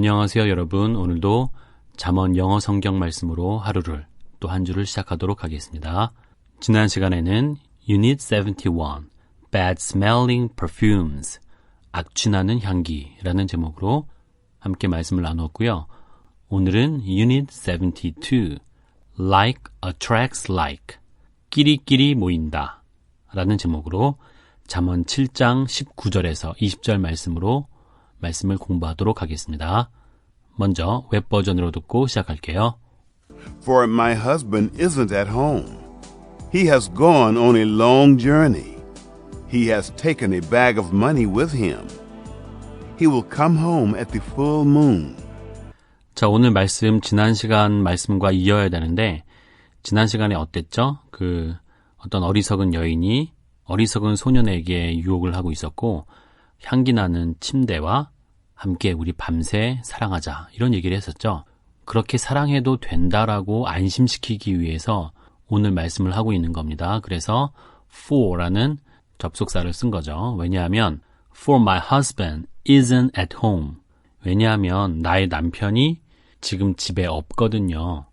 안녕하세요 여러분. 오늘도 잠언 영어 성경 말씀으로 하루를 또 한 주를 시작하도록 하겠습니다. 지난 시간에는 Unit 71 Bad Smelling Perfumes 악취나는 향기라는 제목으로 함께 말씀을 나누었고요. 오늘은 Unit 72 Like attracts like 끼리끼리 모인다 라는 제목으로 잠언 7장 19절에서 20절 말씀으로 말씀을 공부하도록 하겠습니다. 먼저 웹버전으로 듣고 시작할게요. For my husband isn't at home. He has gone on a long journey. He has taken a bag of money with him. He will come home at the full moon. 자, 오늘 말씀 지난 시간 말씀과 이어야 되는데 지난 시간에 어땠죠? 어떤 어리석은 여인이 어리석은 소년에게 유혹을 하고 있었고 향기나는 침대와 함께 우리 밤새 사랑하자 이런 얘기를 했었죠. 그렇게 사랑해도 된다라고 안심시키기 위해서 오늘 말씀을 하고 있는 겁니다. 그래서 for라는 접속사를 쓴 거죠. 왜냐하면 For my husband isn't at home. 왜냐하면 나의 남편이 지금 집에 없거든요.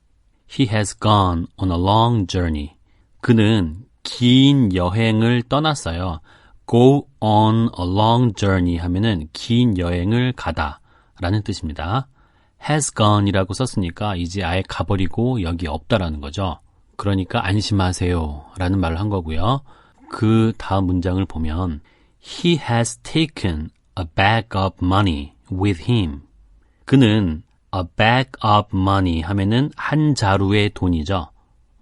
He has gone on a long journey. 그는 긴 여행을 떠났어요. Go on a long journey 하면은 긴 여행을 가다 라는 뜻입니다. has gone 이라고 썼으니까 이제 아예 가버리고 여기 없다라는 거죠. 그러니까 안심하세요 라는 말을 한 거고요. 그 다음 문장을 보면 He has taken a bag of money with him. 그는 a bag of money 하면은 한 자루의 돈이죠.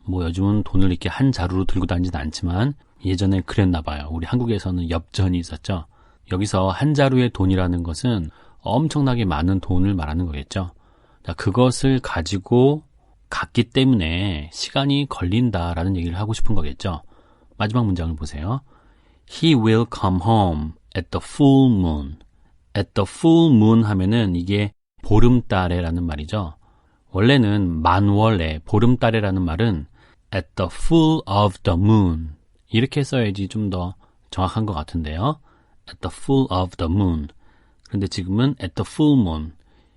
뭐 요즘은 돈을 이렇게 한 자루로 들고 다니진 않지만 예전엔 그랬나 봐요. 우리 한국에서는 엽전이 있었죠. 여기서 한 자루의 돈이라는 것은 엄청나게 많은 돈을 말하는 거겠죠. 자, 그것을 가지고 갔기 때문에 시간이 걸린다라는 얘기를 하고 싶은 거겠죠. 마지막 문장을 보세요. He will come home at the full moon. At the full moon 하면은 이게 보름달에라는 말이죠. 원래는 만월에 보름달에라는 말은 at the full of the moon 이렇게 써야지 좀 더 정확한 것 같은데요. At the full of the moon. 그런데 지금은 at the full moon.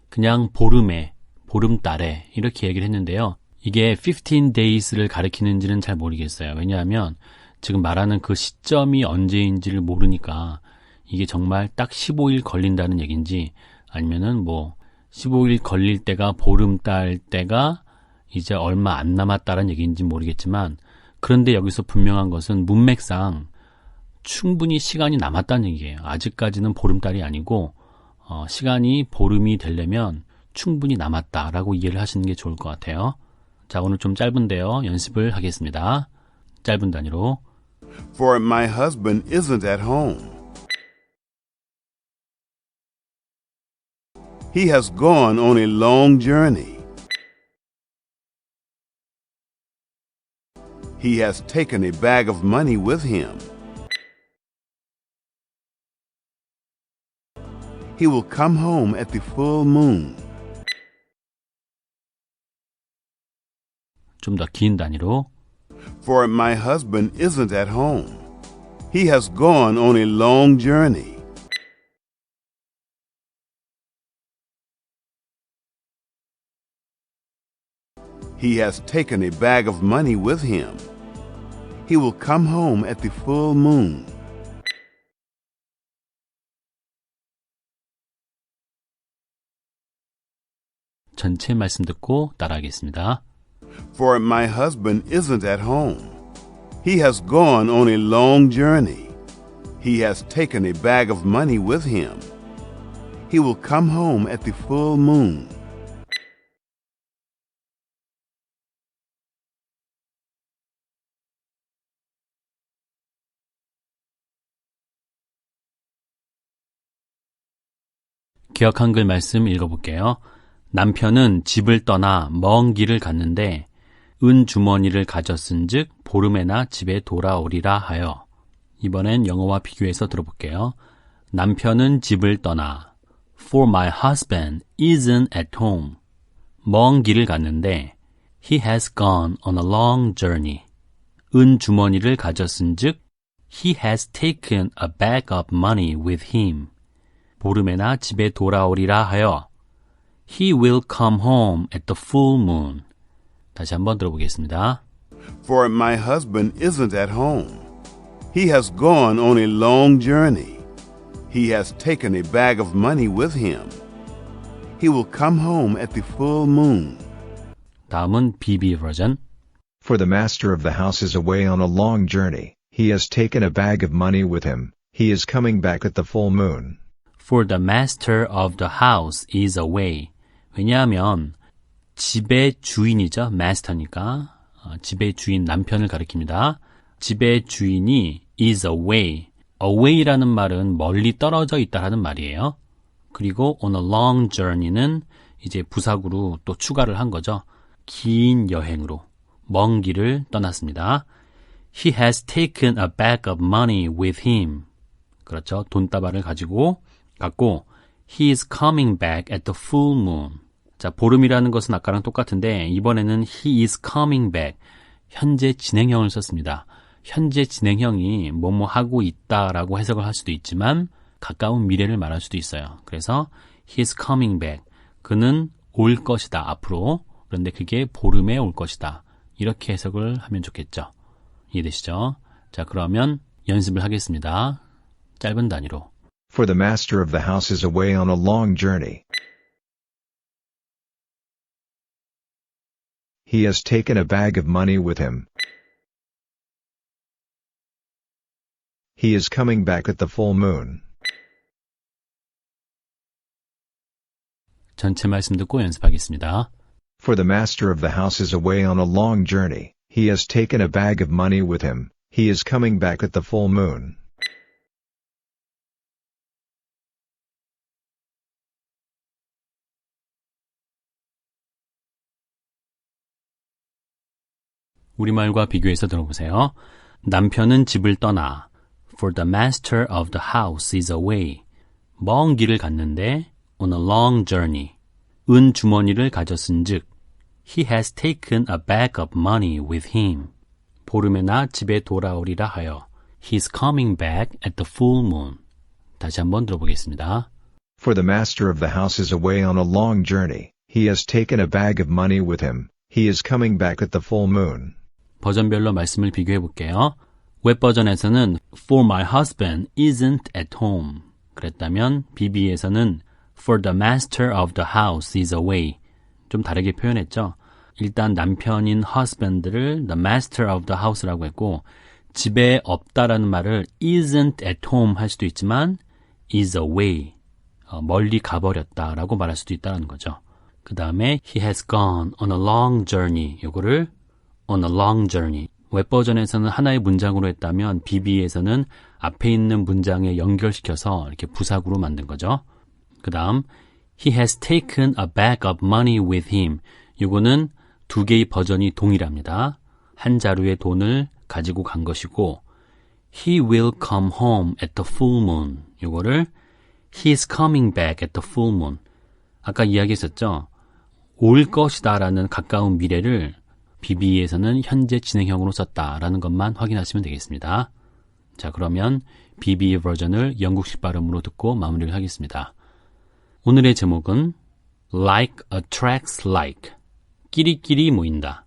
그냥 보름에, 보름달에 이렇게 얘기를 했는데요. 이게 15 days를 가리키는지는 잘 모르겠어요. 왜냐하면 지금 말하는 그 시점이 언제인지를 모르니까 이게 정말 딱 15일 걸린다는 얘기인지 아니면은 15일 걸릴 때가 보름달 때가 이제 얼마 안 남았다는 얘기인지 모르겠지만 그런데 여기서 분명한 것은 문맥상 충분히 시간이 남았다는 얘기예요. 아직까지는 보름달이 아니고 시간이 보름이 되려면 충분히 남았다라고 이해를 하시는 게 좋을 것 같아요. 자, 오늘 좀 짧은데요. 연습을 하겠습니다. 짧은 단위로. For my husband isn't at home. He has gone on a long journey. He has taken a bag of money with him. He will come home at the full moon. 좀 더 긴 단위로. For my husband isn't at home. He has gone on a long journey. He has taken a bag of money with him. He will come home at the full moon. 전체 말씀 듣고 따라하겠습니다. For my husband isn't at home. He has gone on a long journey. He has taken a bag of money with him. He will come home at the full moon. 기억 한글 말씀 읽어볼게요. 남편은 집을 떠나 먼 길을 갔는데 은 주머니를 가졌은즉 보름에나 집에 돌아오리라 하여. 이번엔 영어와 비교해서 들어볼게요. 남편은 집을 떠나 For my husband isn't at home. 먼 길을 갔는데 He has gone on a long journey. 은 주머니를 가졌은즉 He has taken a bag of money with him. 보름에나 집에 돌아오리라 하여 He will come home at the full moon. 다시 한번 들어보겠습니다. For my husband isn't at home. He has gone on a long journey. He has taken a bag of money with him. He will come home at the full moon. 다음은 BB 버전. For the master of the house is away on a long journey. He has taken a bag of money with him. He is coming back at the full moon. For the master of the house is away. 왜냐하면 집의 주인이죠. master니까. 집의 주인 남편을 가리킵니다. 집의 주인이 is away. away라는 말은 멀리 떨어져 있다라는 말이에요. 그리고 on a long journey는 이제 부사구로 또 추가를 한 거죠. 긴 여행으로 먼 길을 떠났습니다. He has taken a bag of money with him. 그렇죠. 돈다발을 갖고 He is coming back at the full moon. 자, 보름이라는 것은 아까랑 똑같은데 이번에는 He is coming back. 현재 진행형을 썼습니다. 현재 진행형이 뭐뭐 하고 있다라고 해석을 할 수도 있지만 가까운 미래를 말할 수도 있어요. 그래서 He is coming back. 그는 올 것이다. 앞으로. 그런데 그게 보름에 올 것이다. 이렇게 해석을 하면 좋겠죠. 이해되시죠? 자, 그러면 연습을 하겠습니다. 짧은 단위로. For the master of the house is away on a long journey. He has taken a bag of money with him. He is coming back at the full moon. 전체 말씀 듣고 연습하겠습니다. For the master of the house is away on a long journey. He has taken a bag of money with him. He is coming back at the full moon. 우리말과 비교해서 들어보세요. 남편은 집을 떠나 For the master of the house is away. 먼 길을 갔는데 On a long journey. 은 주머니를 가졌은즉 He has taken a bag of money with him. 보름에나 집에 돌아오리라 하여 He is coming back at the full moon. 다시 한번 들어보겠습니다. For the master of the house is away on a long journey. He has taken a bag of money with him. He is coming back at the full moon. 버전별로 말씀을 비교해 볼게요. 웹 버전에서는 For my husband isn't at home. 그랬다면 BB에서는 For the master of the house is away. 좀 다르게 표현했죠. 일단 남편인 husband를 the master of the house라고 했고 집에 없다라는 말을 isn't at home 할 수도 있지만 is away. 멀리 가버렸다라고 말할 수도 있다는 거죠. 그 다음에 he has gone on a long journey. 요거를 on a long journey. 웹 버전에서는 하나의 문장으로 했다면 BB에서는 앞에 있는 문장에 연결시켜서 이렇게 부사구로 만든 거죠. 그 다음 he has taken a bag of money with him. 이거는 두 개의 버전이 동일합니다. 한 자루의 돈을 가지고 간 것이고 he will come home at the full moon. 이거를 he is coming back at the full moon. 아까 이야기했었죠. 올 것이다 라는 가까운 미래를 BB에서는 현재 진행형으로 썼다라는 것만 확인하시면 되겠습니다. 자, 그러면 BB 버전을 영국식 발음으로 듣고 마무리를 하겠습니다. 오늘의 제목은 Like attracts like. 끼리끼리 모인다.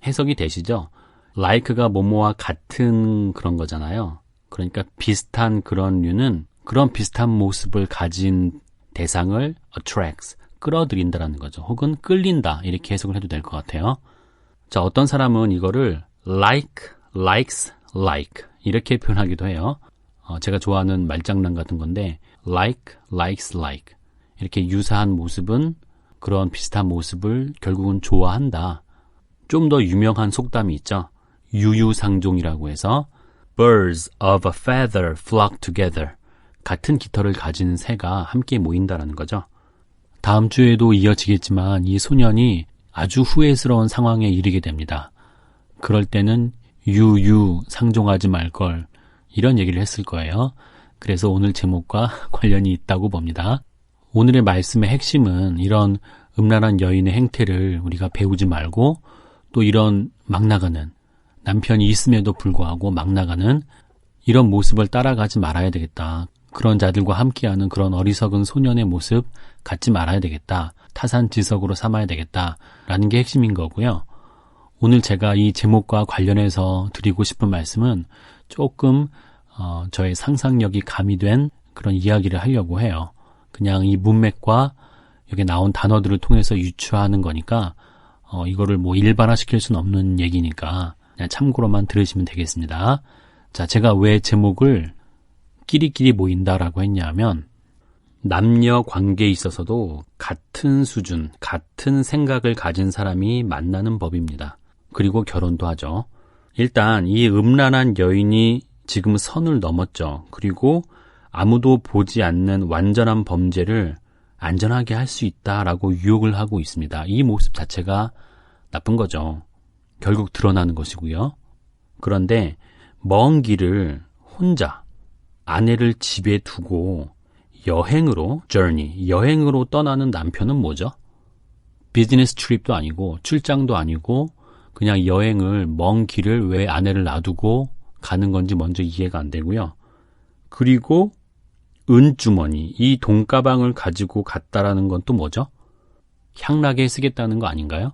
해석이 되시죠? like가 뭐뭐와 같은 그런 거잖아요. 그러니까 비슷한 그런 류는 그런 비슷한 모습을 가진 대상을 attracts, 끌어들인다라는 거죠. 혹은 끌린다 이렇게 해석을 해도 될 것 같아요. 자, 어떤 사람은 이거를 like, likes, like 이렇게 표현하기도 해요. 제가 좋아하는 말장난 같은 건데 like, likes, like 이렇게 유사한 모습은 그런 비슷한 모습을 결국은 좋아한다. 좀 더 유명한 속담이 있죠. 유유상종이라고 해서 Birds of a feather flock together. 같은 깃털을 가진 새가 함께 모인다라는 거죠. 다음 주에도 이어지겠지만 이 소년이 아주 후회스러운 상황에 이르게 됩니다. 그럴 때는 유유상종하지 말걸 이런 얘기를 했을 거예요. 그래서 오늘 제목과 관련이 있다고 봅니다. 오늘의 말씀의 핵심은 이런 음란한 여인의 행태를 우리가 배우지 말고 또 이런 막 나가는 남편이 있음에도 불구하고 막 나가는 이런 모습을 따라가지 말아야 되겠다. 그런 자들과 함께하는 그런 어리석은 소년의 모습 갖지 말아야 되겠다. 타산지석으로 삼아야 되겠다라는 게 핵심인 거고요. 오늘 제가 이 제목과 관련해서 드리고 싶은 말씀은 조금 저의 상상력이 가미된 그런 이야기를 하려고 해요. 그냥 이 문맥과 여기 나온 단어들을 통해서 유추하는 거니까 이거를 뭐 일반화시킬 수는 없는 얘기니까 그냥 참고로만 들으시면 되겠습니다. 자, 제가 왜 제목을 끼리끼리 모인다라고 했냐면 남녀 관계에 있어서도 같은 수준, 같은 생각을 가진 사람이 만나는 법입니다. 그리고 결혼도 하죠. 일단 이 음란한 여인이 지금 선을 넘었죠. 그리고 아무도 보지 않는 완전한 범죄를 안전하게 할 수 있다라고 유혹을 하고 있습니다. 이 모습 자체가 나쁜 거죠. 결국 드러나는 것이고요. 그런데 먼 길을 혼자 아내를 집에 두고 여행으로 떠나는 남편은 뭐죠? 비즈니스 트립도 아니고 출장도 아니고 그냥 여행을 먼 길을 왜 아내를 놔두고 가는 건지 먼저 이해가 안 되고요. 그리고 은주머니, 이 돈가방을 가지고 갔다라는 건 또 뭐죠? 향락에 쓰겠다는 거 아닌가요?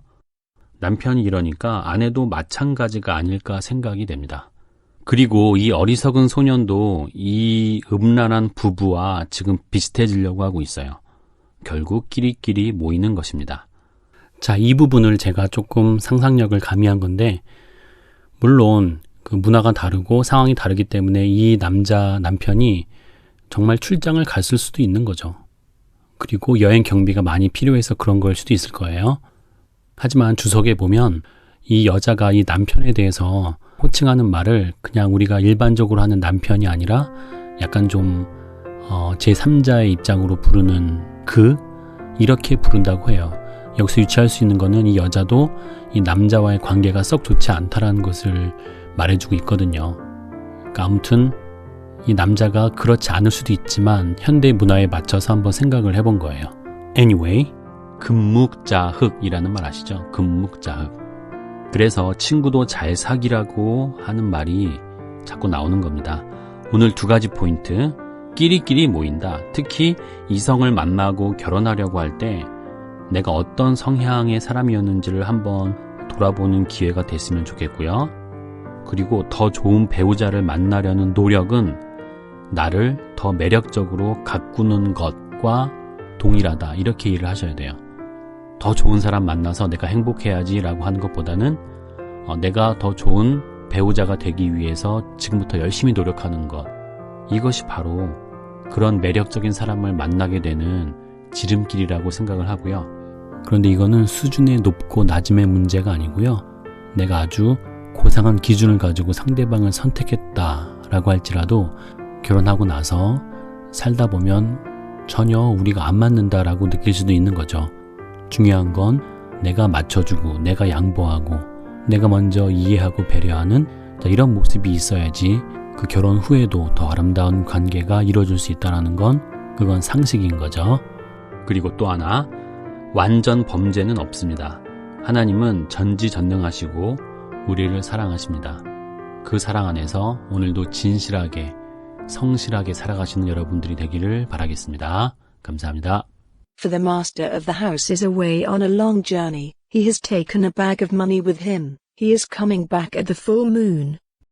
남편이 이러니까 아내도 마찬가지가 아닐까 생각이 됩니다. 그리고 이 어리석은 소년도 이 음란한 부부와 지금 비슷해지려고 하고 있어요. 결국 끼리끼리 모이는 것입니다. 자, 이 부분을 제가 조금 상상력을 가미한 건데 물론 그 문화가 다르고 상황이 다르기 때문에 이 남편이 정말 출장을 갔을 수도 있는 거죠. 그리고 여행 경비가 많이 필요해서 그런 걸 수도 있을 거예요. 하지만 주석에 보면 이 여자가 이 남편에 대해서 호칭하는 말을 그냥 우리가 일반적으로 하는 남편이 아니라 약간 좀 제3자의 입장으로 부르는 이렇게 부른다고 해요. 여기서 유추할 수 있는 거는 이 여자도 이 남자와의 관계가 썩 좋지 않다라는 것을 말해주고 있거든요. 그러니까 아무튼 이 남자가 그렇지 않을 수도 있지만 현대 문화에 맞춰서 한번 생각을 해본 거예요. Anyway, 금묵자흑이라는 말 아시죠? 금묵자흑. 그래서 친구도 잘 사귀라고 하는 말이 자꾸 나오는 겁니다. 오늘 두 가지 포인트, 끼리끼리 모인다. 특히 이성을 만나고 결혼하려고 할 때 내가 어떤 성향의 사람이었는지를 한번 돌아보는 기회가 됐으면 좋겠고요. 그리고 더 좋은 배우자를 만나려는 노력은 나를 더 매력적으로 가꾸는 것과 동일하다. 이렇게 일을 하셔야 돼요. 더 좋은 사람 만나서 내가 행복해야지 라고 하는 것보다는 내가 더 좋은 배우자가 되기 위해서 지금부터 열심히 노력하는 것. 이것이 바로 그런 매력적인 사람을 만나게 되는 지름길이라고 생각을 하고요. 그런데 이거는 수준의 높고 낮음의 문제가 아니고요. 내가 아주 고상한 기준을 가지고 상대방을 선택했다라고 할지라도 결혼하고 나서 살다 보면 전혀 우리가 안 맞는다라고 느낄 수도 있는 거죠. 중요한 건 내가 맞춰주고 내가 양보하고 내가 먼저 이해하고 배려하는 이런 모습이 있어야지 그 결혼 후에도 더 아름다운 관계가 이루어질 수 있다는 건 그건 상식인 거죠. 그리고 또 하나, 완전 범죄는 없습니다. 하나님은 전지전능하시고 우리를 사랑하십니다. 그 사랑 안에서 오늘도 진실하게 성실하게 살아가시는 여러분들이 되기를 바라겠습니다. 감사합니다. For the master of the house is away on a long journey. He has taken a bag of money with him. He is coming back at the full moon.